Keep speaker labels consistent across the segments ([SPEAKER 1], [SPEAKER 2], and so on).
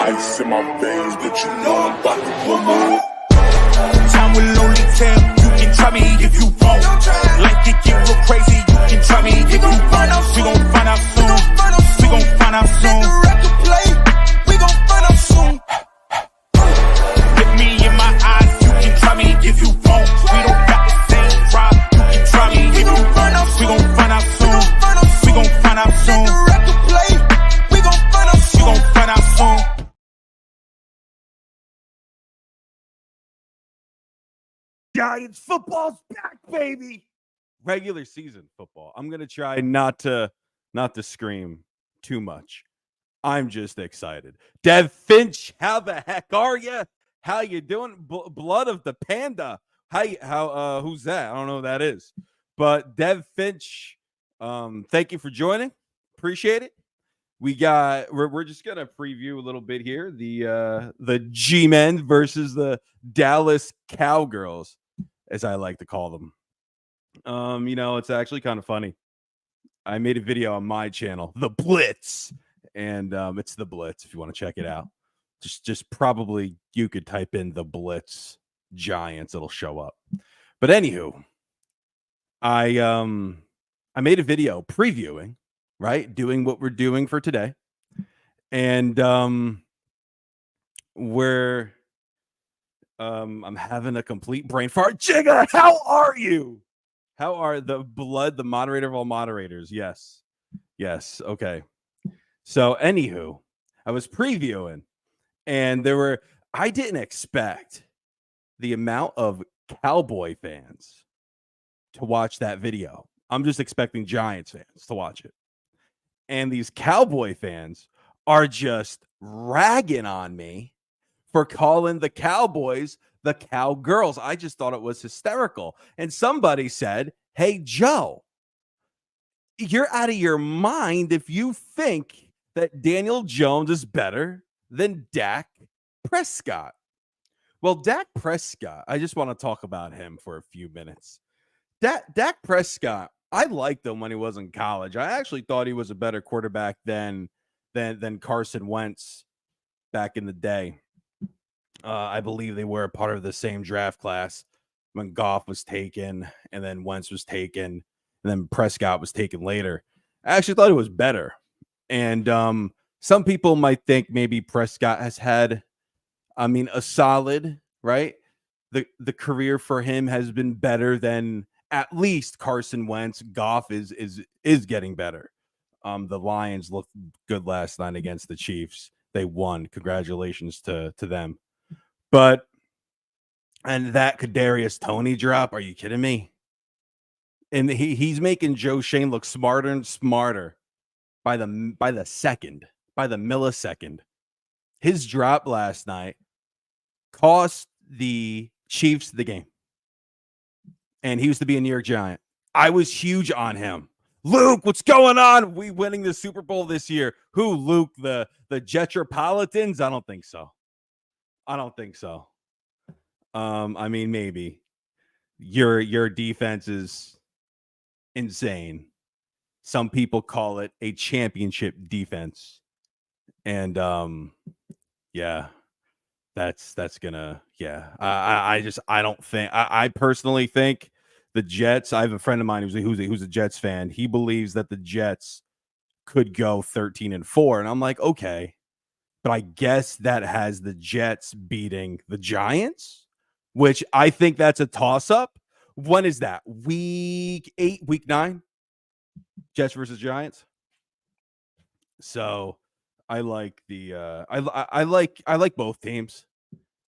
[SPEAKER 1] ice in my veins, but you know I'm about to blow my.
[SPEAKER 2] Time will only tell. You can try me if you want. Life can get real crazy. You can try me if you want. We gon' find out soon. We gon' find out soon. Let the record play. We gon' find out soon. Look me in my eyes. You can try me if you want. We don't got the same drive. You can try me if you want. We gon' find out soon. We gon' find out soon. Let the record play. We gon' find out soon. We gon' find out soon.
[SPEAKER 3] Giants football's back, baby. Regular season football. I'm gonna try not to scream too much. I'm just excited. Dev Finch, how the heck are you? How you doing? Blood of the Panda. Who's that? I don't know who that is. But Dev Finch, thank you for joining. Appreciate it. We're just gonna preview a little bit here. The G-Men versus the Dallas Cowgirls, as I like to call them. It's actually kind of funny. I made a video on my channel, The Blitz, and it's The Blitz if you want to check it out. Just probably you could type in The Blitz Giants, it'll show up. But anywho, I made a video previewing, right, doing what we're doing for today, and I'm having a complete brain fart. Jigga, how are you? How are the moderator of all moderators? Yes. Okay. So, anywho, I was previewing, and I didn't expect the amount of Cowboy fans to watch that video. I'm just expecting Giants fans to watch it. And these Cowboy fans are just ragging on me for calling the Cowboys the Cowgirls. I just thought it was hysterical. And somebody said, hey, Joe, you're out of your mind if you think that Daniel Jones is better than Dak Prescott. Well, Dak Prescott, I just want to talk about him for a few minutes. Dak Prescott, I liked him when he was in college. I actually thought he was a better quarterback than Carson Wentz back in the day. I believe they were a part of the same draft class when Goff was taken, and then Wentz was taken, and then Prescott was taken later. I actually thought it was better. And some people might think maybe Prescott has had, a solid, right? The career for him has been better than at least Carson Wentz. Goff is getting better. The Lions looked good last night against the Chiefs. They won. Congratulations to them. And that Kadarius Toney drop, are you kidding me? And he's making Joe Shane look smarter and smarter by the millisecond. His drop last night cost the Chiefs the game. And he used to be a New York Giant. I was huge on him. Luke, what's going on? We winning the Super Bowl this year. Who, Luke? The Jetropolitans? I don't think so. Maybe. Your defense is insane. Some people call it a championship defense. And that's gonna, I personally think the Jets, I have a friend of mine who's a Jets fan. He believes that the Jets could go 13-4. And I'm like, okay, but I guess that has the Jets beating the Giants, which I think that's a toss-up. When is that? Week 8, week 9? Jets versus Giants. So I like I like both teams.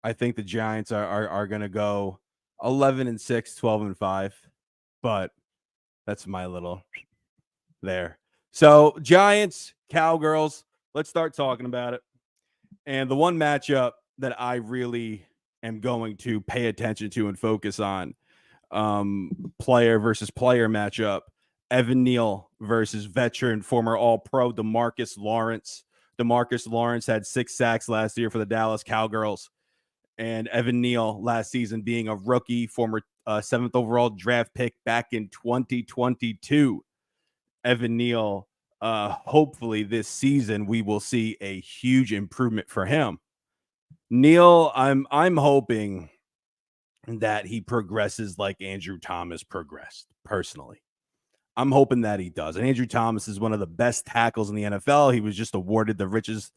[SPEAKER 3] I think the Giants are gonna go 11-6, 12-5, but that's my little there. So Giants, Cowgirls, let's start talking about it. And the one matchup that I really am going to pay attention to and focus on, player versus player matchup, Evan Neal versus veteran former All-Pro DeMarcus Lawrence. DeMarcus Lawrence had 6 sacks last year for the Dallas Cowgirls. And Evan Neal last season being a rookie, former 7th overall draft pick back in 2022. Evan Neal hopefully this season we will see a huge improvement for him. Neil, I'm hoping that he progresses like Andrew Thomas progressed personally. I'm hoping that he does. And Andrew Thomas is one of the best tackles in the NFL. He was just awarded the richest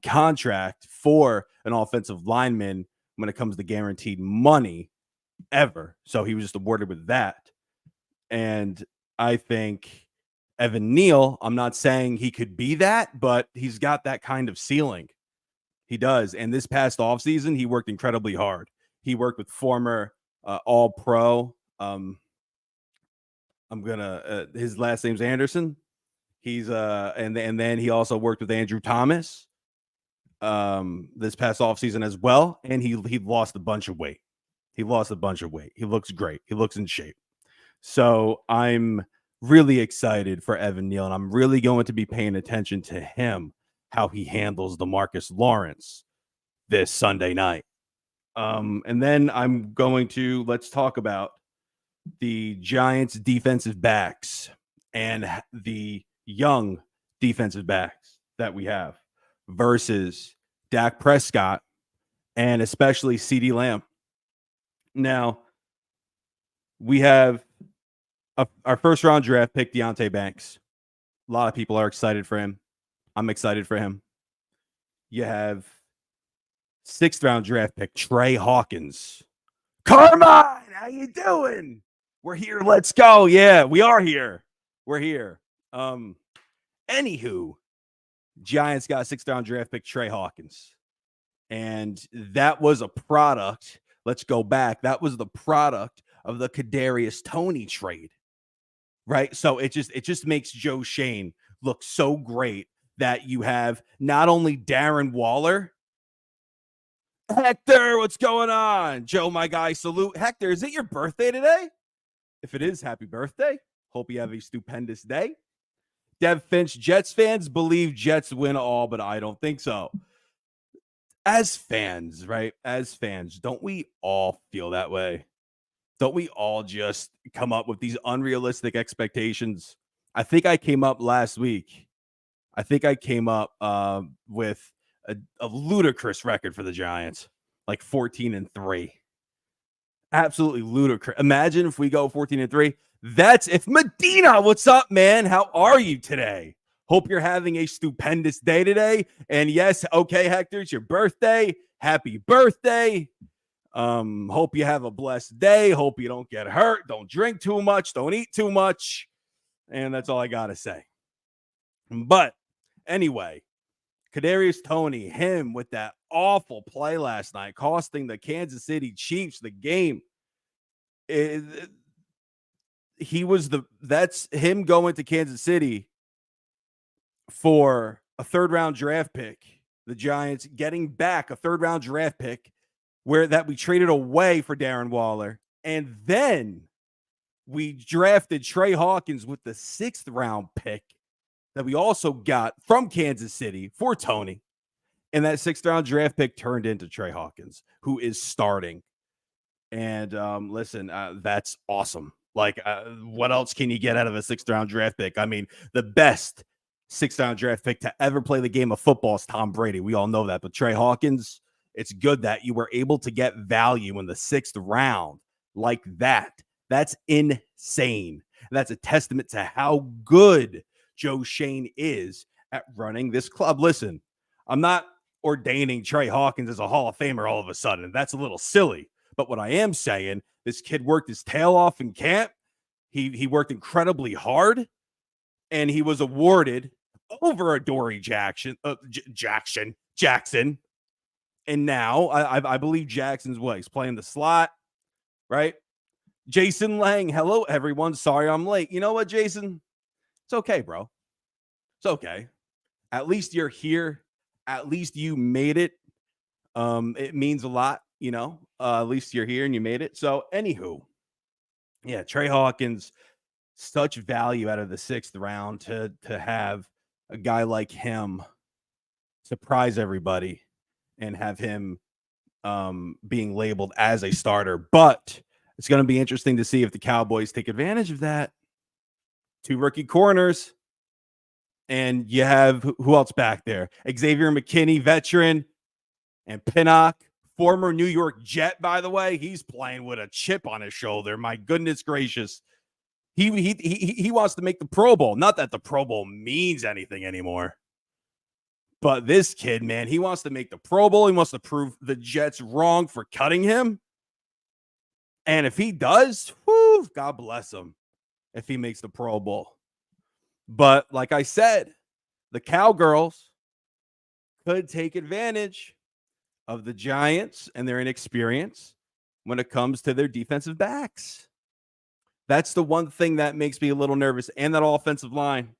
[SPEAKER 3] contract for an offensive lineman when it comes to guaranteed money ever. So he was just awarded with that. And I think Evan Neal, I'm not saying he could be that, but he's got that kind of ceiling. He does. And this past offseason, he worked incredibly hard. He worked with former All-Pro. His last name's Anderson. He's and then he also worked with Andrew Thomas this past offseason as well. And he lost a bunch of weight. He looks great. He looks in shape. So I'm really excited for Evan Neal, and I'm really going to be paying attention to him, how he handles DeMarcus Lawrence this Sunday night. And then let's talk about the Giants defensive backs and the young defensive backs that we have versus Dak Prescott and especially CeeDee Lamb. Now, we have our first round draft pick, Deonte Banks. A lot of people are excited for him. I'm excited for him. You have 6th round draft pick, Trey Hawkins. Carmine, how you doing? We're here. Let's go. Yeah, we are here. We're here. Anywho, Giants got 6th round draft pick, Trey Hawkins. And that was a product. Let's go back. That was the product of the Kadarius Toney trade. Right? So it just makes Joe Shane look so great that you have not only Darren Waller. Hector, what's going on? Joe, my guy, salute. Hector, is it your birthday today? If it is, happy birthday. Hope you have a stupendous day. Dev Finch, Jets fans believe Jets win all, but I don't think so. As fans, right? As fans, don't we all feel that way? Don't we all just come up with these unrealistic expectations? I think I came up last week. I think I came up with a ludicrous record for the Giants, like 14-3. Absolutely ludicrous. Imagine if we go 14-3. That's if Medina. What's up, man? How are you today? Hope you're having a stupendous day today. And yes, okay, Hector, it's your birthday. Happy birthday. Hope you have a blessed day. Hope you don't get hurt. Don't drink too much. Don't eat too much. And that's all I got to say. But anyway, Kadarius Toney, him with that awful play last night, costing the Kansas City Chiefs the game. That's him going to Kansas City for a 3rd round draft pick. The Giants getting back a 3rd round draft pick that we traded away for Darren Waller. And then we drafted Trey Hawkins with the 6th round pick that we also got from Kansas City for Toney. And that 6th round draft pick turned into Trey Hawkins, who is starting. And listen, that's awesome. Like, what else can you get out of a 6th round draft pick? I mean, the best 6th round draft pick to ever play the game of football is Tom Brady. We all know that. But Trey Hawkins, it's good that you were able to get value in the 6th round like that. That's insane. And that's a testament to how good Joe Shane is at running this club. Listen, I'm not ordaining Trey Hawkins as a Hall of Famer all of a sudden. That's a little silly. But what I am saying, this kid worked his tail off in camp. He worked incredibly hard, and he was awarded over Adoree Jackson. And now I believe Jackson's what? He's playing the slot, right? Jason Lang, hello, everyone. Sorry I'm late. You know what, Jason? It's okay, bro. It's okay. At least you're here. At least you made it. It means a lot, you know. At least you're here and you made it. So, anywho, yeah, Trey Hawkins, such value out of the 6th round to have a guy like him surprise everybody and have him being labeled as a starter. But it's going to be interesting to see if the Cowboys take advantage of that. 2 rookie corners. And you have who else back there? Xavier McKinney, veteran, and Pinnock, former New York Jet, by the way. He's playing with a chip on his shoulder. My goodness gracious. He wants to make the Pro Bowl. Not that the Pro Bowl means anything anymore. But this kid, man, he wants to make the Pro Bowl. He wants to prove the Jets wrong for cutting him. And if he does, whew, God bless him if he makes the Pro Bowl. But like I said, the Cowgirls could take advantage of the Giants and their inexperience when it comes to their defensive backs. That's the one thing that makes me a little nervous, and that offensive line.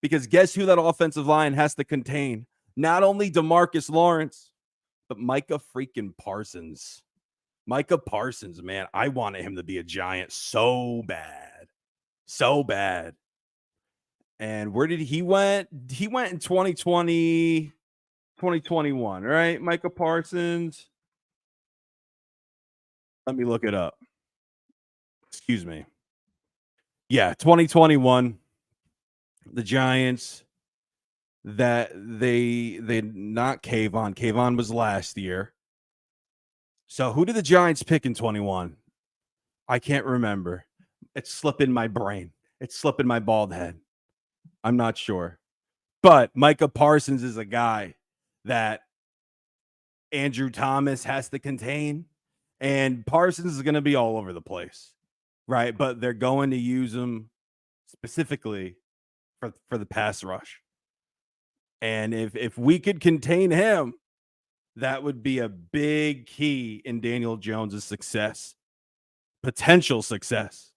[SPEAKER 3] Because guess who that offensive line has to contain? Not only DeMarcus Lawrence, but Micah freaking Parsons. Micah Parsons, man, I wanted him to be a Giant so bad. So bad. And where did he went? He went in 2020, 2021, right? Micah Parsons. Let me look it up. Excuse me. Yeah, 2021. The Giants, that they not Kayvon. Kayvon was last year. So who did the Giants pick in 21? I can't remember. It's slipping my brain. It's slipping my bald head. I'm not sure. But Micah Parsons is a guy that Andrew Thomas has to contain. And Parsons is going to be all over the place, right? But they're going to use him specifically for the pass rush. And if we could contain him, that would be a big key in Daniel Jones's success, potential success.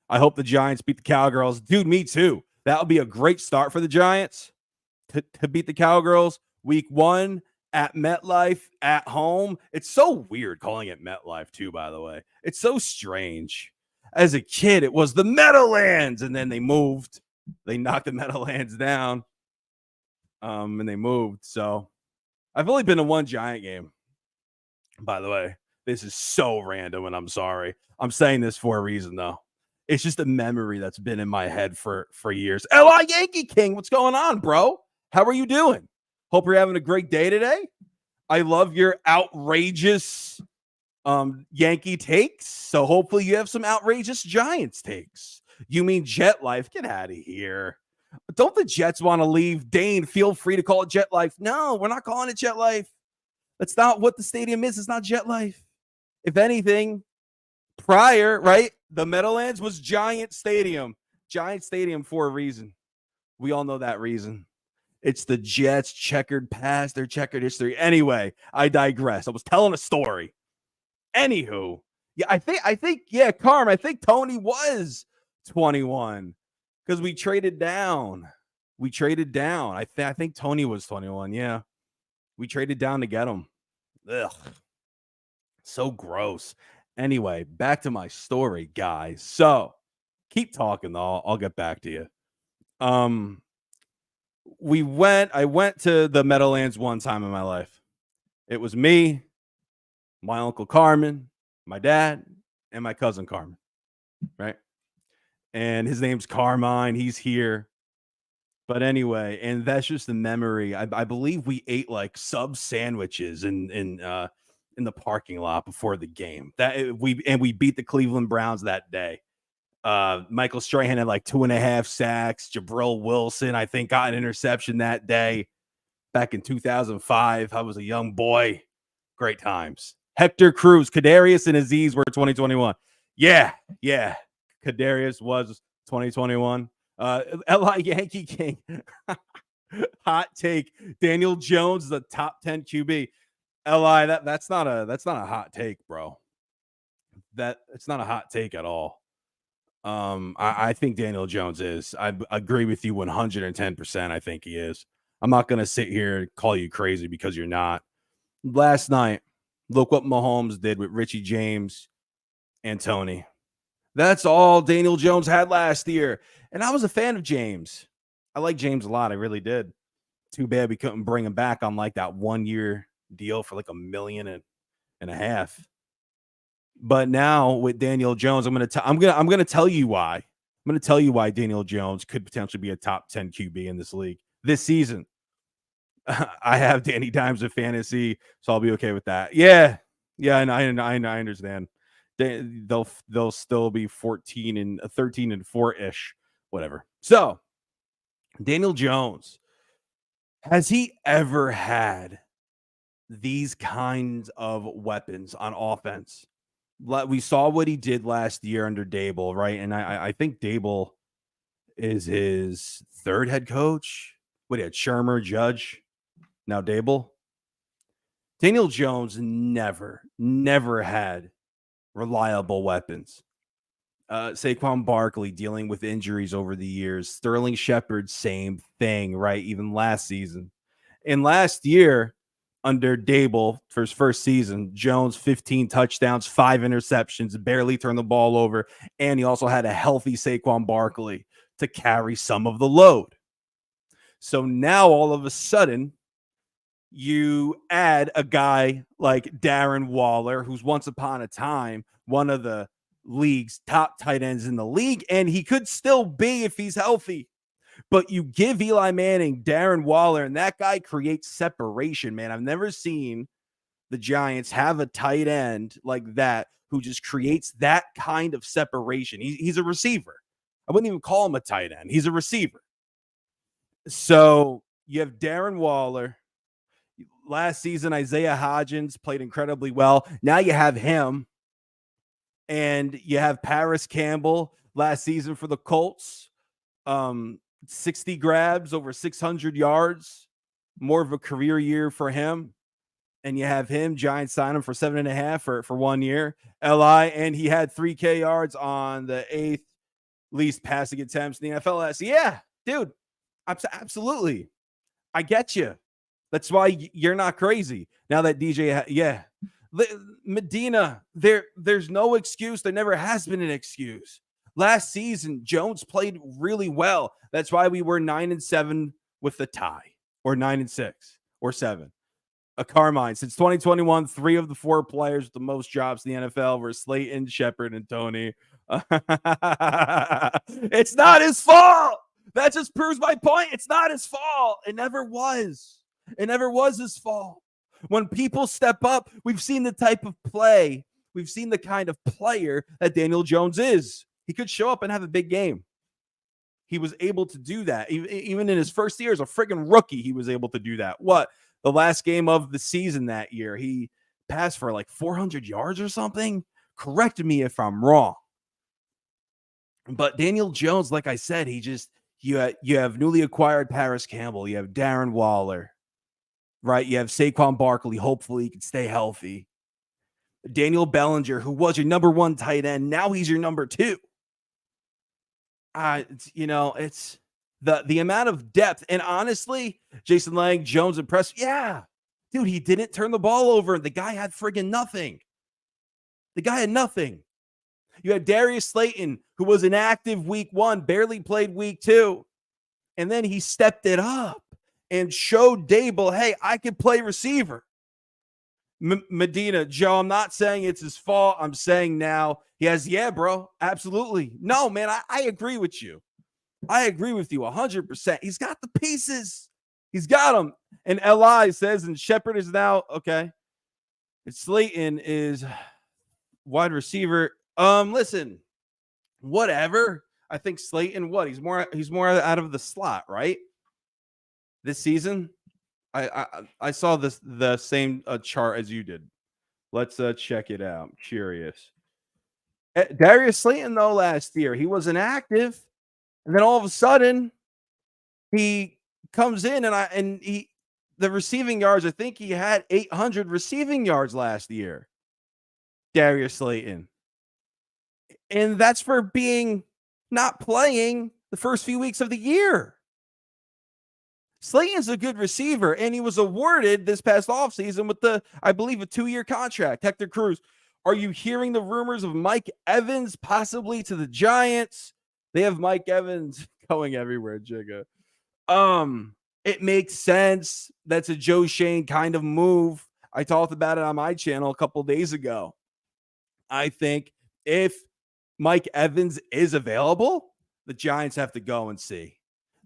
[SPEAKER 3] I hope the Giants beat the Cowgirls. Dude, me too. That would be a great start for the Giants to beat the Cowgirls. Week 1 at MetLife, at home. It's so weird calling it MetLife too, by the way. It's so strange. As a kid, it was the Meadowlands, and then they moved. They knocked the Meadowlands down, and they moved. So I've only been to one Giant game, by the way. This is so random, and I'm sorry. I'm saying this for a reason, though. It's just a memory that's been in my head for years. L.I. Yankee King, what's going on, bro? How are you doing? Hope you're having a great day today. I love your outrageous Yankee takes. So hopefully you have some outrageous Giants takes. You mean Jet Life? Get out of here. Don't the Jets want to leave? Dane, feel free to call it Jet Life. No, we're not calling it Jet Life. That's not what the stadium is. It's not Jet Life. If anything, prior, right, the Meadowlands was Giant Stadium. Giant Stadium for a reason. We all know that reason. It's the Jets' checkered past, their checkered history. Anyway, I digress. I was telling a story. Anywho, yeah, I think, yeah, Carm, I think Tony was 21 because we traded down. I think Tony was 21. Yeah, we traded down to get him. Ugh, so gross. Anyway, back to my story, guys. So keep talking, though. I'll get back to you. I went to the Meadowlands one time in my life. It was me, my Uncle Carmen, my dad, and my cousin Carmen, right? And his name's Carmine. He's here. But anyway, and that's just the memory. I believe we ate like sub sandwiches in the parking lot before the game. We beat the Cleveland Browns that day. Michael Strahan had like 2.5 sacks. Jabril Wilson, I think, got an interception that day back in 2005. I was a young boy. Great times. Hector Cruz, Kadarius, and Aziz were 2021. Yeah. Kadarius was 2021. L.I. Yankee King. Hot take. Daniel Jones is a top 10 QB. L.I. That's not a hot take, bro. It's not a hot take at all. I think Daniel Jones is. I agree with you 110%. I think he is. I'm not going to sit here and call you crazy because you're not. Last night, look what Mahomes did with Richie James and Tony. That's all Daniel Jones had last year. And I was a fan of James. I like James a lot. I really did. Too bad we couldn't bring him back on like that 1-year deal for like $1.5 million. But now with Daniel Jones, I'm gonna tell you why. I'm I'm going to tell you why Daniel Jones could potentially be a top 10 QB in this league this season. I have Danny Dimes of fantasy, so I'll be okay with that. Yeah, and I understand. They'll still be 13 and 4-ish, whatever. So Daniel Jones, has he ever had these kinds of weapons on offense? We saw what he did last year under Dable, right? And I think Dable is his third head coach. What, he had Shermer, Judge, now Dable. Daniel Jones never had reliable weapons. Saquon Barkley dealing with injuries over the years. Sterling Shepard, same thing, right? Even last season. And last year, under Dable, for his first season, Jones, 15 touchdowns, 5 interceptions, barely turned the ball over. And he also had a healthy Saquon Barkley to carry some of the load. So now all of a sudden, you add a guy like Darren Waller, who's once upon a time one of the league's top tight ends in the league, and he could still be if he's healthy. But you give Eli Manning Darren Waller, and that guy creates separation, man. I've never seen the Giants have a tight end like that who just creates that kind of separation. He's a receiver. I wouldn't even call him a tight end. He's a receiver. So you have Darren Waller. Last season, Isaiah Hodgins played incredibly well. Now you have him. And you have Paris Campbell last season for the Colts. 60 grabs, over 600 yards. More of a career year for him. And you have him, Giants sign him for 7.5 for 1 year. LI, and he had 3K yards on the 8th least passing attempts in the NFL last year. Yeah, dude, absolutely. I get you. That's why you're not crazy. Now that DJ, Medina, there's no excuse. There never has been an excuse. Last season, Jones played really well. That's why we were 9-7 with the tie, or 9-6, or 7. A Carmine. Since 2021, 3 of the 4 players with the most drops in the NFL were Slayton, Shepard, and Tony. It's not his fault. That just proves my point. It's not his fault. It never was. It never was his fault. When people step up, we've seen the type of play. We've seen the kind of player that Daniel Jones is. He could show up and have a big game. He was able to do that. Even in his first year as a friggin' rookie, he was able to do that. What? The last game of the season that year, he passed for like 400 yards or something. Correct me if I'm wrong. But Daniel Jones, like I said, you have newly acquired Paris Campbell. You have Darren Waller. Right, you have Saquon Barkley. Hopefully, he can stay healthy. Daniel Bellinger, who was your number 1 tight end, now he's your number 2. It's the amount of depth. And honestly, Jason Lang, Jones, and Press, yeah, dude, he didn't turn the ball over. The guy had friggin' nothing. The guy had nothing. You had Darius Slayton, who was inactive week 1, barely played week 2, and then he stepped it up and showed Dable, hey, I can play receiver. Medina, Joe, I'm not saying it's his fault. I'm saying now he has, yeah, bro, absolutely. No, man, I agree with you. I agree with you 100%. He's got the pieces. He's got them. And LI says, and Shepard is now, okay. And Slayton is wide receiver. Listen, whatever. I think Slayton, he's more out of the slot, right? This season, I saw the same chart as you did. Let's check it out. I'm curious. Darius Slayton, though, last year, he was inactive, and then all of a sudden, he comes in and the receiving yards. I think he had 800 receiving yards last year. Darius Slayton, and that's for being not playing the first few weeks of the year. Slayton's a good receiver, and he was awarded this past offseason with I believe, a 2-year contract. Hector Cruz, are you hearing the rumors of Mike Evans possibly to the Giants? They have Mike Evans going everywhere, Jigga. It makes sense. That's a Joe Shane kind of move. I talked about it on my channel a couple days ago. I think if Mike Evans is available, the Giants have to go and see.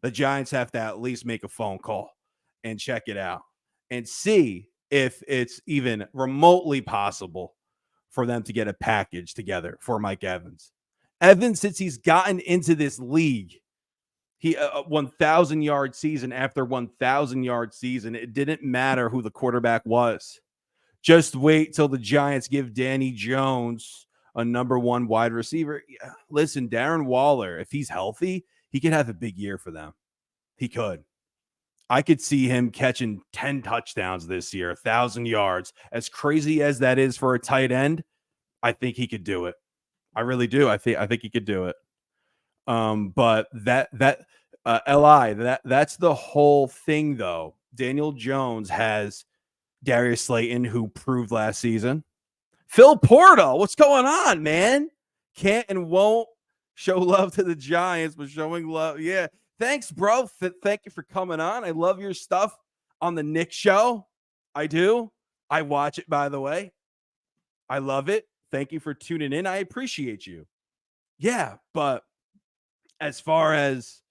[SPEAKER 3] The Giants have to at least make a phone call and check it out and see if it's even remotely possible for them to get a package together for Mike Evans. Evans, since he's gotten into this league, he 1,000-yard season after 1,000-yard season, it didn't matter who the quarterback was. Just wait till the Giants give Danny Jones a number one wide receiver. Yeah, listen, Darren Waller, if he's healthy, he could have a big year for them. He could. I could see him catching 10 touchdowns this year, 1,000 yards. As crazy as that is for a tight end, I think he could do it. I really do. I think he could do it. But that's the whole thing, though. Daniel Jones has Darius Slayton, who proved last season. Phil Portal, what's going on, man? Can't and won't show love to the Giants, but showing love. Yeah. Thanks, bro. Thank you for coming on. I love your stuff on the Nick Show. I do. I watch it, by the way. I love it. Thank you for tuning in. I appreciate you. Yeah, but as far as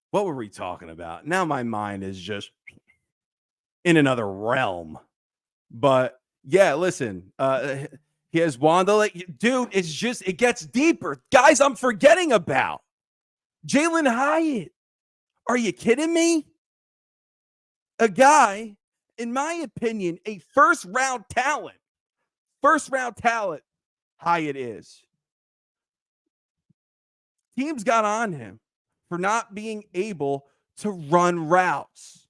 [SPEAKER 3] what were we talking about? Now my mind is just in another realm. But yeah, listen, he has Wanda. Like, dude, it gets deeper. Guys, I'm forgetting about Jalen Hyatt. Are you kidding me? A guy, in my opinion, a first-round talent. First-round talent, Hyatt is. Teams got on him for not being able to run routes.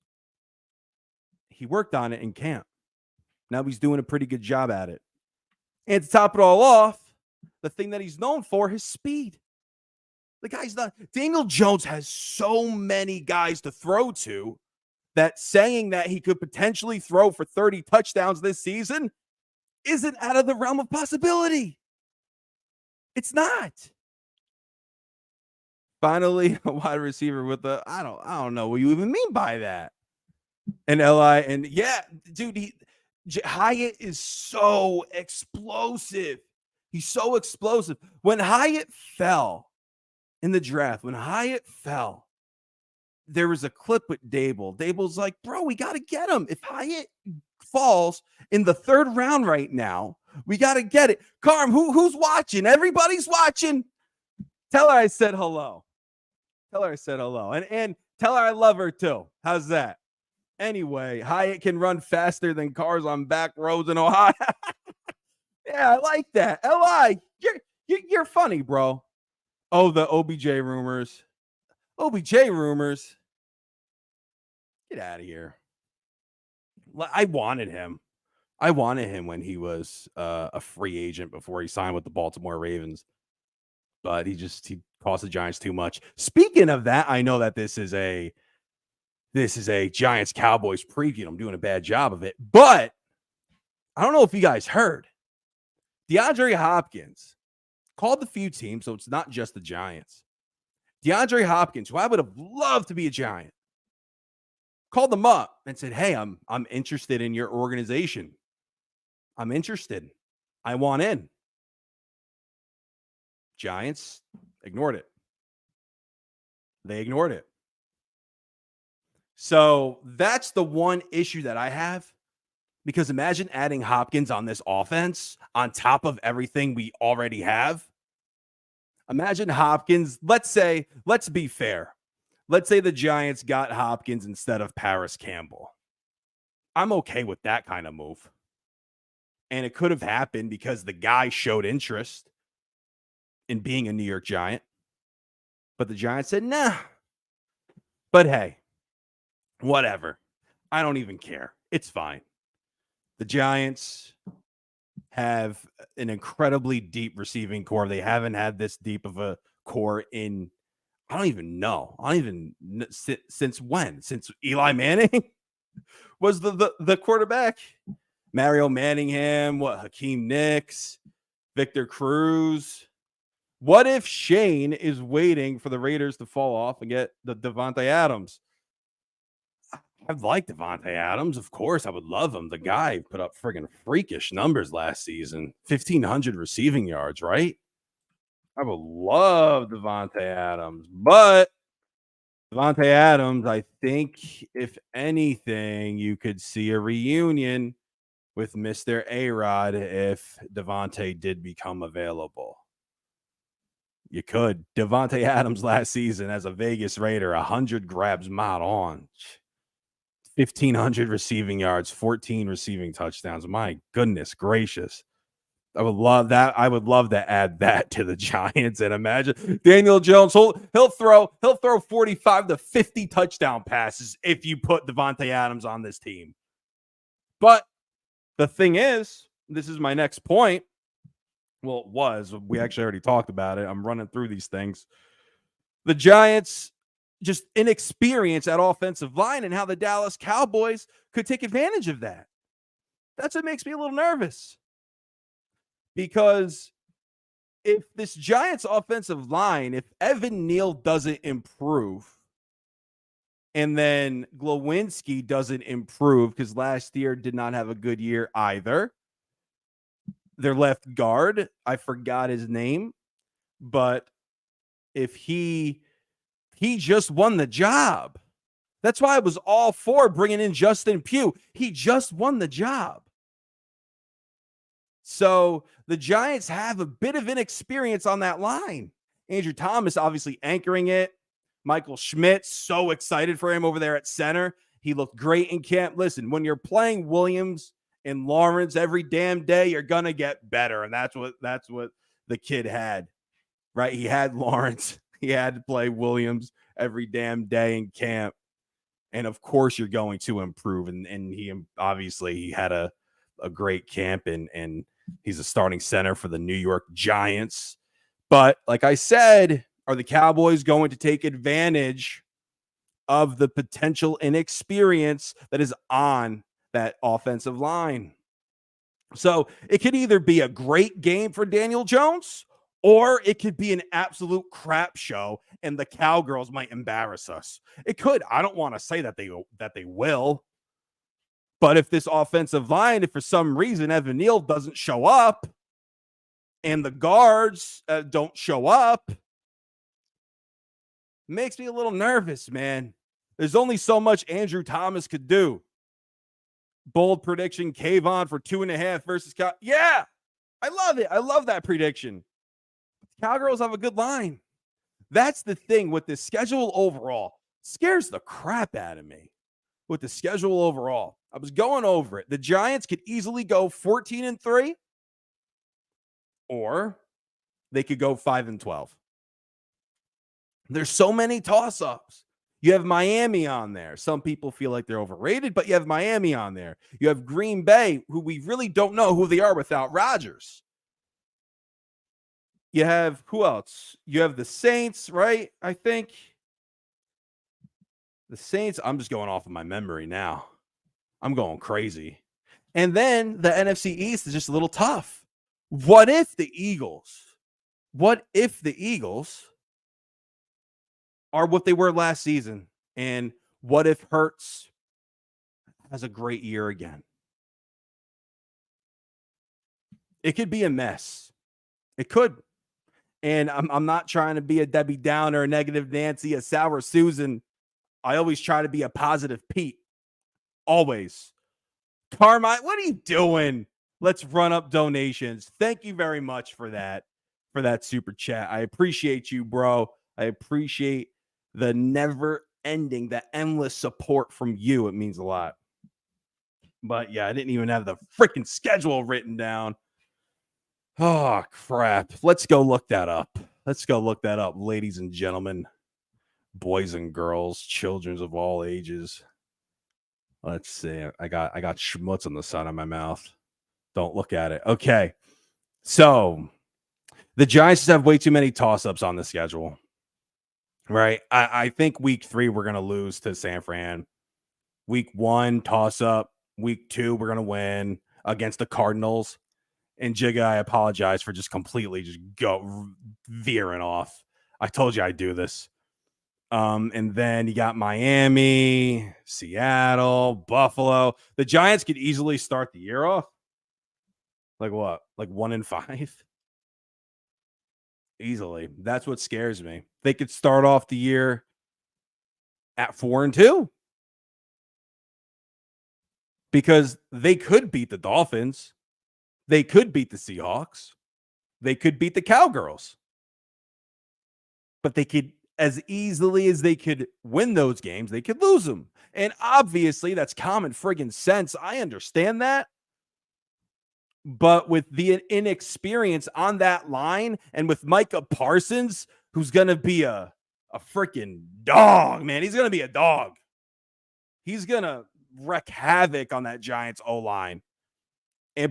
[SPEAKER 3] He worked on it in camp. Now he's doing a pretty good job at it. And to top it all off, the thing that he's known for, his speed. The guy's not. Daniel Jones has so many guys to throw to that saying that he could potentially throw for 30 touchdowns this season isn't out of the realm of possibility. It's not. Finally, a wide receiver with I don't know what you even mean by that. And LI, and yeah, dude, Hyatt is so explosive. He's so explosive. When Hyatt fell in the draft, there was a clip with Dable. Dable's like, bro, we got to get him. If Hyatt falls in the third round right now, we got to get it. Carm, who's watching? Everybody's watching. Tell her I said hello. And tell her I love her too. How's that? Anyway, Hyatt can run faster than cars on back roads in Ohio. Yeah, I like that. Li, you're funny, bro. Oh, the OBJ rumors. Get out of here. I wanted him when he was a free agent before he signed with the Baltimore Ravens. But he cost the Giants too much. Speaking of that, I know that this is a Giants Cowboys preview. I'm doing a bad job of it. But I don't know if you guys heard. DeAndre Hopkins called the few teams, so it's not just the Giants. DeAndre Hopkins, who I would have loved to be a Giant, called them up and said, hey, I'm interested in your organization. I'm interested. I want in. Giants ignored it. They ignored it. So that's the one issue that I have, because imagine adding Hopkins on this offense on top of everything we already have. Imagine Hopkins. Let's be fair. Let's say the Giants got Hopkins instead of Paris Campbell. I'm okay with that kind of move. And it could have happened because the guy showed interest in being a New York Giant. But the Giants said, nah. But hey, whatever. I don't even care. It's fine. The Giants have an incredibly deep receiving core. They haven't had this deep of a core in, I don't even know. Since when? Since Eli Manning was the quarterback? Mario Manningham, Hakeem Nicks, Victor Cruz. What if Shane is waiting for the Raiders to fall off and get the Devontae Adams? I'd like Devontae Adams. Of course, I would love him. The guy put up friggin' freakish numbers last season. 1,500 receiving yards, right? I would love Devontae Adams, but Devontae Adams, I think if anything, you could see a reunion with Mr. A-Rod if Devontae did become available. You could. Devontae Adams last season as a Vegas Raider, 100 grabs mod on. 1,500 receiving yards, 14 receiving touchdowns. My goodness gracious. I would love that. I would love to add that to the Giants. And imagine Daniel Jones, he'll throw 45 to 50 touchdown passes if you put Devontae Adams on this team. But the thing is, this is my next point. Well, it was. We actually already talked about it. I'm running through these things. The Giants, just inexperience at offensive line and how the Dallas Cowboys could take advantage of that. That's what makes me a little nervous. Because if this Giants offensive line, if Evan Neal doesn't improve, and then Glowinski doesn't improve because last year did not have a good year either. Their left guard, I forgot his name, but if he just won the job. That's why I was all for bringing in Justin Pugh. He just won the job. So the Giants have a bit of inexperience on that line. Andrew Thomas obviously anchoring it. Michael Schmidt, so excited for him over there at center. He looked great in camp. Listen, when you're playing Williams and Lawrence every damn day, you're gonna get better. And that's what the kid had, right? He had Lawrence. He had to play Williams every damn day in camp. And of course you're going to improve. And he obviously he had a great camp and he's a starting center for the New York Giants. But like I said, are the Cowboys going to take advantage of the potential inexperience that is on that offensive line? So it could either be a great game for Daniel Jones, or it could be an absolute crap show and the Cowgirls might embarrass us. It could. I don't want to say that they will. But if this offensive line, if for some reason Evan Neal doesn't show up and the guards don't show up, makes me a little nervous, man. There's only so much Andrew Thomas could do. Bold prediction, Kayvon for 2.5 versus Yeah, I love it. I love that prediction. Cowgirls have a good line. That's the thing with the schedule overall. Scares the crap out of me with the schedule overall. I was going over it. The Giants could easily go 14-3, or they could go 5-12. There's so many toss-ups. You have Miami on there. Some people feel like they're overrated, but you have Miami on there. You have Green Bay, who we really don't know who they are without Rodgers. You have who else? You have the Saints, right? I think the Saints. I'm just going off of my memory now. I'm going crazy. And then the NFC East is just a little tough. What if the Eagles are what they were last season? And what if Hurts has a great year again? It could be a mess. It could. And I'm not trying to be a Debbie Downer, a negative Nancy, a sour Susan. I always try to be a positive Pete. Always. Carmine, what are you doing? Let's run up donations. Thank you very much for that super chat. I appreciate you, bro. I appreciate the never-ending, the endless support from you. It means a lot. But yeah, I didn't even have the freaking schedule written down. Oh, crap. Let's go look that up. Ladies and gentlemen, boys and girls, children of all ages. Let's see. I got schmutz on the side of my mouth. Don't look at it. Okay. So the Giants have way too many toss-ups on the schedule. Right? I think week 3 we're going to lose to San Fran. Week 1, toss-up. Week 2, we're going to win against the Cardinals. And Jigga, I apologize for just completely just veering off. I told you I'd do this. And then you got Miami, Seattle, Buffalo. The Giants could easily start the year off. Like what? Like 1-5? Easily. That's what scares me. They could start off the year at 4-2 because they could beat the Dolphins. They could beat the Seahawks. They could beat the Cowgirls. But they could, as easily as they could win those games, they could lose them. And obviously, that's common friggin' sense. I understand that. But with the inexperience on that line and with Micah Parsons, who's going to be a freaking dog, man. He's going to be a dog. He's going to wreak havoc on that Giants O-line.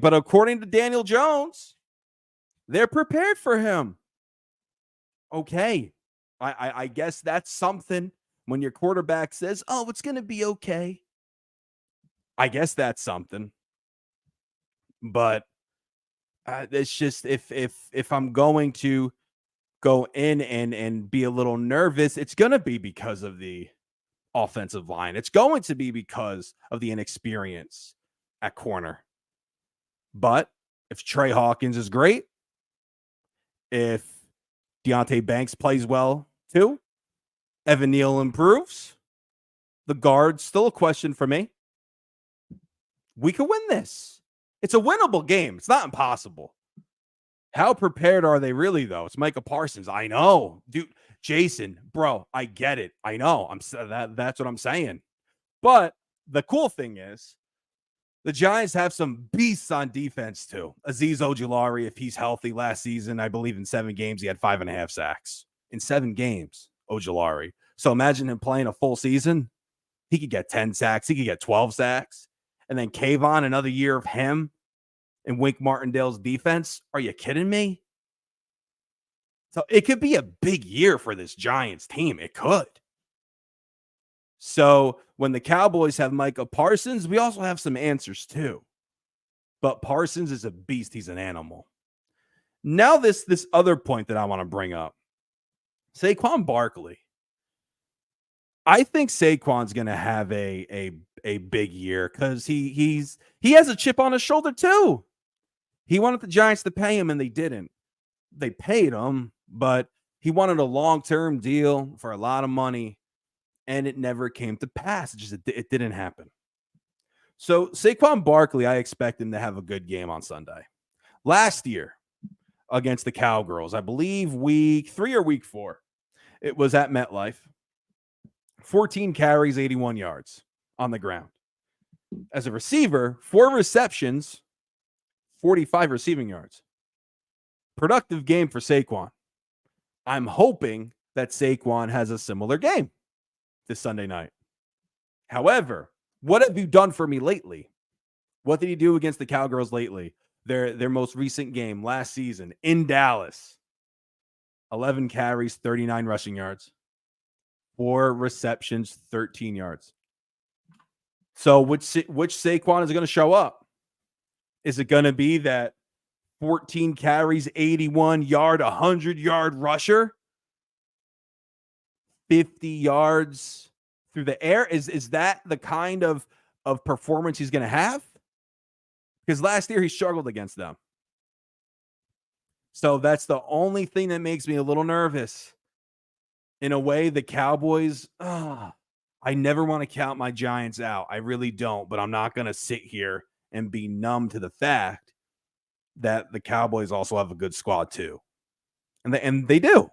[SPEAKER 3] But according to Daniel Jones, they're prepared for him. Okay. I guess that's something when your quarterback says, oh, it's going to be okay. I guess that's something. But it's just if I'm going to go in and be a little nervous, it's going to be because of the offensive line. It's going to be because of the inexperience at corner. But if Trey Hawkins is great, if Deonte Banks plays well too, Evan Neal improves, the guard's still a question for me. We could win this. It's a winnable game. It's not impossible. How prepared are they really, though? It's Micah Parsons. I know. Dude, Jason, bro, I get it. I know. That's what I'm saying. But the cool thing is the Giants have some beasts on defense, too. Azeez Ojulari, if he's healthy last season, I believe in 7 games, he had 5.5 sacks. In 7 games, Ojulari. So imagine him playing a full season. He could get 10 sacks. He could get 12 sacks. And then Kayvon, another year of him and Wink Martindale's defense. Are you kidding me? So it could be a big year for this Giants team. It could. So when the Cowboys have Micah Parsons, we also have some answers too. But Parsons is a beast. He's an animal. Now this other point that I want to bring up. Saquon Barkley. I think Saquon's going to have a big year because he has a chip on his shoulder too. He wanted the Giants to pay him and they didn't. They paid him, but he wanted a long-term deal for a lot of money and it never came to pass. It didn't happen. So Saquon Barkley, I expect him to have a good game on Sunday. Last year against the Cowgirls, I believe week 3 or week 4, it was at MetLife. 14 carries, 81 yards on the ground. As a receiver, 4 receptions, 45 receiving yards. Productive game for Saquon. I'm hoping that Saquon has a similar game this Sunday night. However, what have you done for me lately? What did he do against the Cowgirls lately? Their most recent game last season in Dallas. 11 carries, 39 rushing yards. 4 receptions, 13 yards. So which Saquon is going to show up? Is it going to be that 14 carries, 81-yard, 100-yard rusher? 50 yards through the air? Is that the kind of performance he's going to have? Because last year he struggled against them. So that's the only thing that makes me a little nervous. In a way, the Cowboys, I never want to count my Giants out. I really don't, but I'm not going to sit here and be numb to the fact that the Cowboys also have a good squad too. And they do.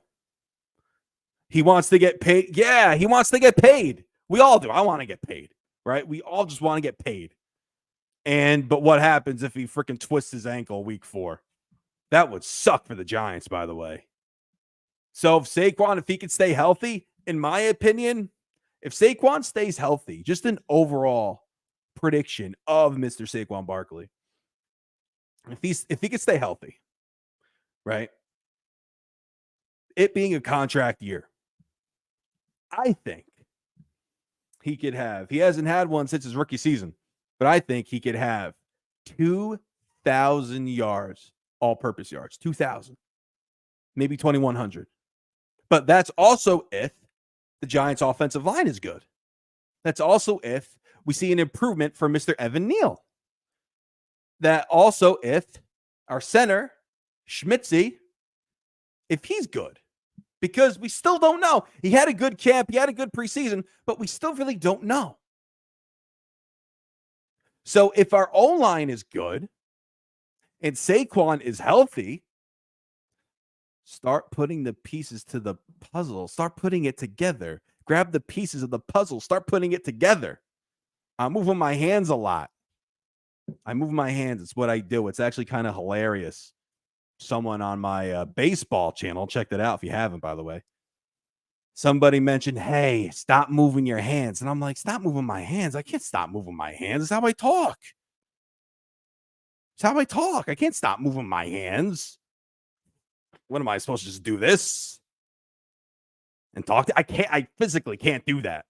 [SPEAKER 3] He wants to get paid. Yeah, he wants to get paid. We all do. I want to get paid, right? We all just want to get paid. But what happens if he freaking twists his ankle week 4? That would suck for the Giants, by the way. So if Saquon, if he could stay healthy, in my opinion, if Saquon stays healthy, just an overall prediction of Mr. Saquon Barkley. If he could stay healthy, right? It being a contract year, I think he could have, he hasn't had one since his rookie season, but I think he could have 2,000 yards, all-purpose yards, 2,000, maybe 2,100. But that's also if the Giants' offensive line is good. That's also if we see an improvement for Mr. Evan Neal. That also if our center, Schmitzy, if he's good, because we still don't know. He had a good camp, he had a good preseason, but we still really don't know. So if our O-line is good and Saquon is healthy, start putting the pieces to the puzzle. Start putting it together. Grab the pieces of the puzzle. Start putting it together. I'm moving my hands a lot. I move my hands. It's what I do. It's actually kind of hilarious. Someone on my baseball channel, check that out if you haven't, by the way. Somebody mentioned, hey, stop moving your hands. And I'm like, stop moving my hands. I can't stop moving my hands. It's how I talk. It's how I talk. I can't stop moving my hands. What am I supposed to just do this and talk? I physically can't do that.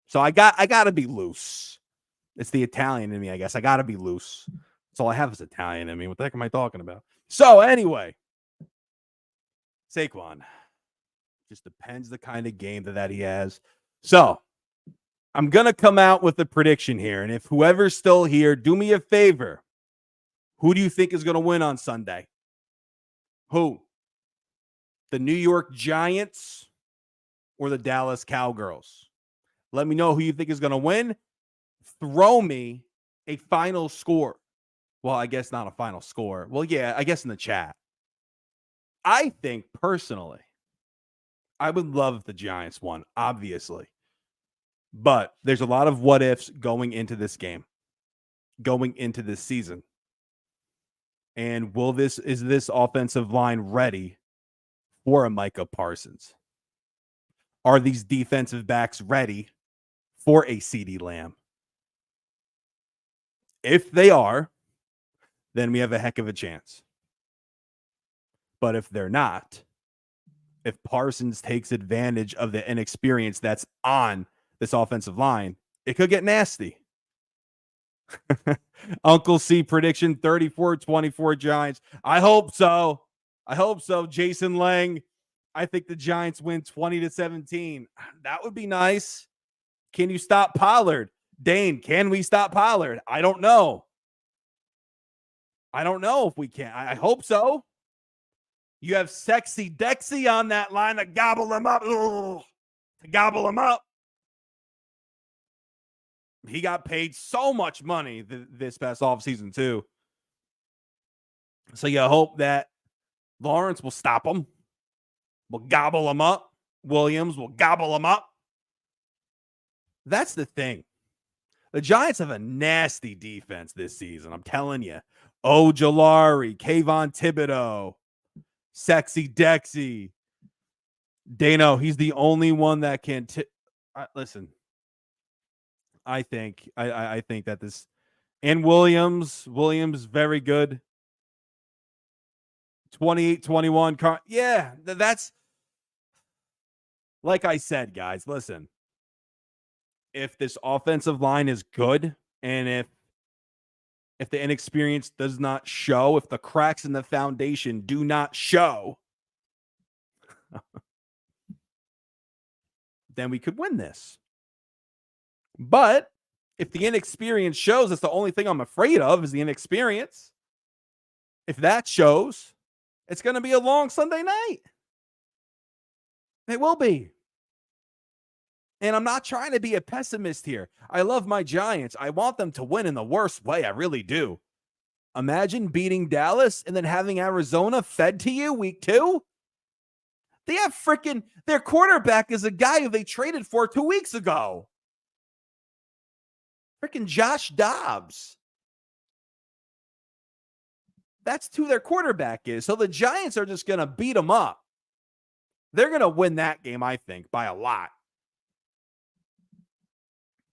[SPEAKER 3] So I got to be loose. It's the Italian in me, I guess. I got to be loose. That's all I have is Italian in me. What the heck am I talking about? So anyway, Saquon. Just depends the kind of game that he has. So I'm going to come out with a prediction here. And if whoever's still here, do me a favor. Who do you think is going to win on Sunday? Who? The New York Giants or the Dallas Cowgirls? Let me know who you think is going to win. Throw me a final score. Well, I guess not a final score. Well, yeah, I guess in the chat. I think personally, I would love if the Giants won, obviously. But there's a lot of what ifs going into this game, going into this season. And is this offensive line ready for a Micah Parsons? Are these defensive backs ready for a CeeDee Lamb? If they are, then we have a heck of a chance. But if they're not, if Parsons takes advantage of the inexperience that's on this offensive line, it could get nasty. Uncle C prediction 34-24 Giants. I hope so. Jason Lang, I think the Giants win 20-17. That would be nice. Can you stop Pollard? Dane, can we stop Pollard? I don't know. If we can. I hope so. You have Sexy Dexy on that line to gobble him up. Ugh, to gobble him up. He got paid so much money this past offseason, too. So you hope that Lawrence will stop him. Will gobble him up. Williams will gobble him up. That's the thing. The Giants have a nasty defense this season. I'm telling you. Ojolari, Kayvon Thibodeau, Sexy Dexy. Dano, he's the only one that can listen. I think that this and Williams very good. 28-21. Yeah, that's like I said, guys, listen. If this offensive line is good and if the inexperience does not show, if the cracks in the foundation do not show, then we could win this. But if the inexperience shows, that's the only thing I'm afraid of is the inexperience. If that shows, it's going to be a long Sunday night. It will be. And I'm not trying to be a pessimist here. I love my Giants. I want them to win in the worst way. I really do. Imagine beating Dallas and then having Arizona fed to you week 2. They have their quarterback is a guy who they traded for 2 weeks ago. Freaking Josh Dobbs. That's who their quarterback is. So the Giants are just going to beat them up. They're going to win that game, I think, by a lot.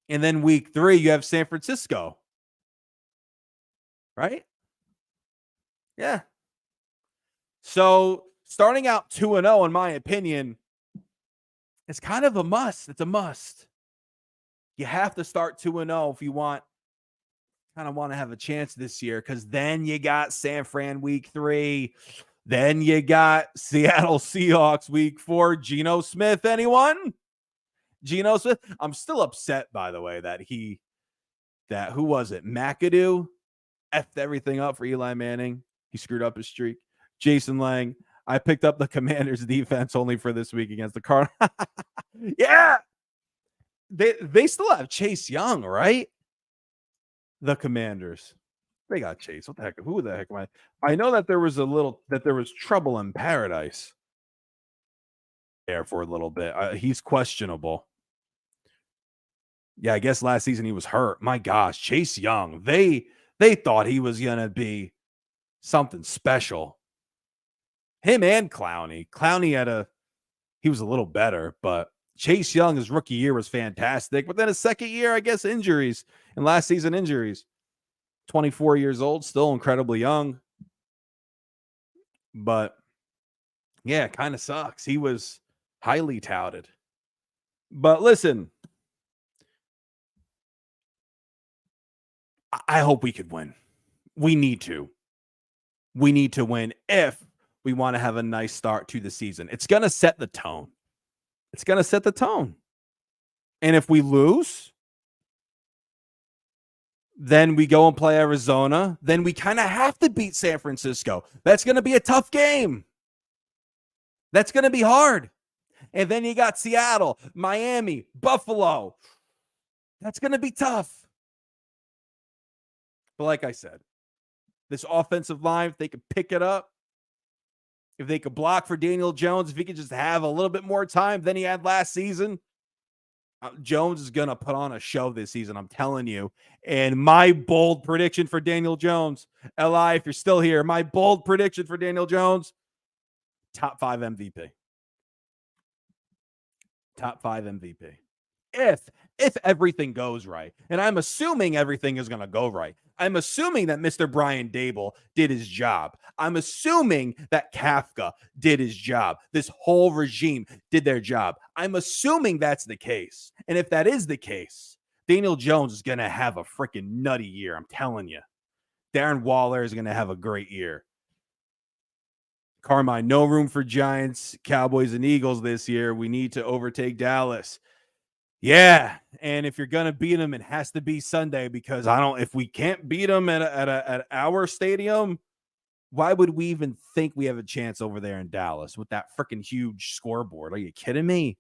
[SPEAKER 3] And then week 3, you have San Francisco. Right? Yeah. So starting out 2-0, in my opinion, it's kind of a must. It's a must. You have to start 2-0 if you want to have a chance this year, because then you got San Fran week 3. Then you got Seattle Seahawks week 4. Geno Smith, anyone? Geno Smith. I'm still upset, by the way, that who was it? McAdoo effed everything up for Eli Manning. He screwed up his streak. Jason Lang. I picked up the Commanders defense only for this week against the Cardinals. Yeah. They still have Chase Young, right? The Commanders. They got Chase. What the heck? Who the heck am I? I know that there was trouble in paradise there for a little bit. He's questionable. Yeah, I guess last season he was hurt. My gosh, Chase Young. They thought he was gonna be something special. Him and Clowney. He was a little better, but Chase Young, his rookie year was fantastic. But then his second year, I guess injuries and last season injuries. 24 years old, still incredibly young. But yeah, kind of sucks. He was highly touted. But listen, I hope we could win. We need to. We need to win if we want to have a nice start to the season. It's going to set the tone. It's going to set the tone. And if we lose, then we go and play Arizona. Then we kind of have to beat San Francisco. That's going to be a tough game. That's going to be hard. And then you got Seattle, Miami, Buffalo. That's going to be tough. But like I said, this offensive line, if they could pick it up, if they could block for Daniel Jones, if he could just have a little bit more time than he had last season, Jones is going to put on a show this season, I'm telling you. And my bold prediction for Daniel Jones, Li, if you're still here, my bold prediction for Daniel Jones, top 5 MVP. Top 5 MVP. If everything goes right, and I'm assuming everything is going to go right. I'm assuming that Mr. Brian Dable did his job. I'm assuming that Kafka did his job. This whole regime did their job. I'm assuming that's the case. And if that is the case, Daniel Jones is going to have a freaking nutty year. I'm telling you. Darren Waller is going to have a great year. Carmine, no room for Giants, Cowboys, and Eagles this year. We need to overtake Dallas. Yeah, and if you're gonna beat them, it has to be Sunday because if we can't beat them at our stadium, why would we even think we have a chance over there in Dallas with that freaking huge scoreboard? Are you kidding me?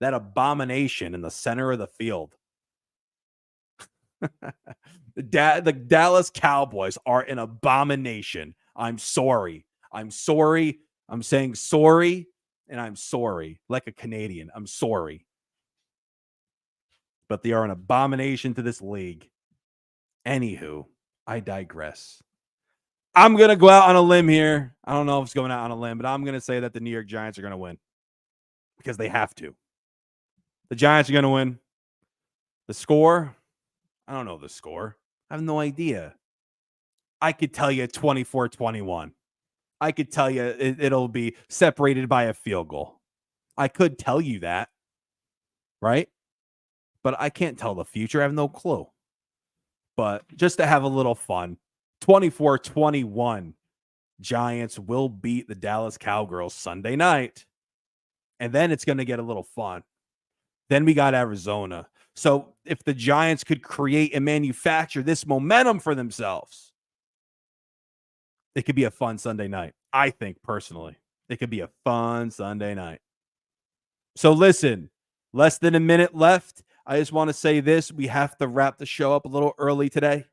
[SPEAKER 3] That abomination in the center of the field. The Dallas Cowboys are an abomination. I'm sorry. I'm sorry. I'm saying sorry, and I'm sorry. Like a Canadian, I'm sorry. But they are an abomination to this league. Anywho, I digress. I'm going to go out on a limb here. I don't know if it's going out on a limb, but I'm going to say that the New York Giants are going to win because they have to. The Giants are going to win. The score? I don't know the score. I have no idea. I could tell you 24-21. I could tell you it'll be separated by a field goal. I could tell you that, right? But I can't tell the future. I have no clue. But just to have a little fun, 24-21, Giants will beat the Dallas Cowgirls Sunday night. And then it's going to get a little fun. Then we got Arizona. So if the Giants could create and manufacture this momentum for themselves, it could be a fun Sunday night. I think personally, it could be a fun Sunday night. So listen, less than a minute left. I just want to say this. We have to wrap the show up a little early today.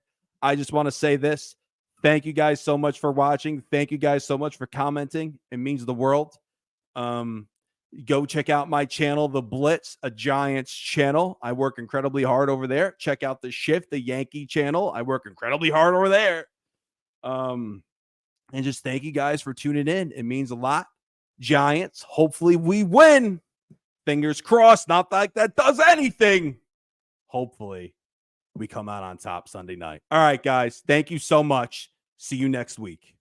[SPEAKER 3] I just want to say this. Thank you guys so much for watching. Thank you guys so much for commenting. It means the world. Go check out my channel, The Blitz, a Giants channel. I work incredibly hard over there. Check out The Shift, the Yankee channel. I work incredibly hard over there. And just thank you guys for tuning in. It means a lot. Giants, hopefully we win. Fingers crossed, not like that does anything. Hopefully, we come out on top Sunday night. All right, guys. Thank you so much. See you next week.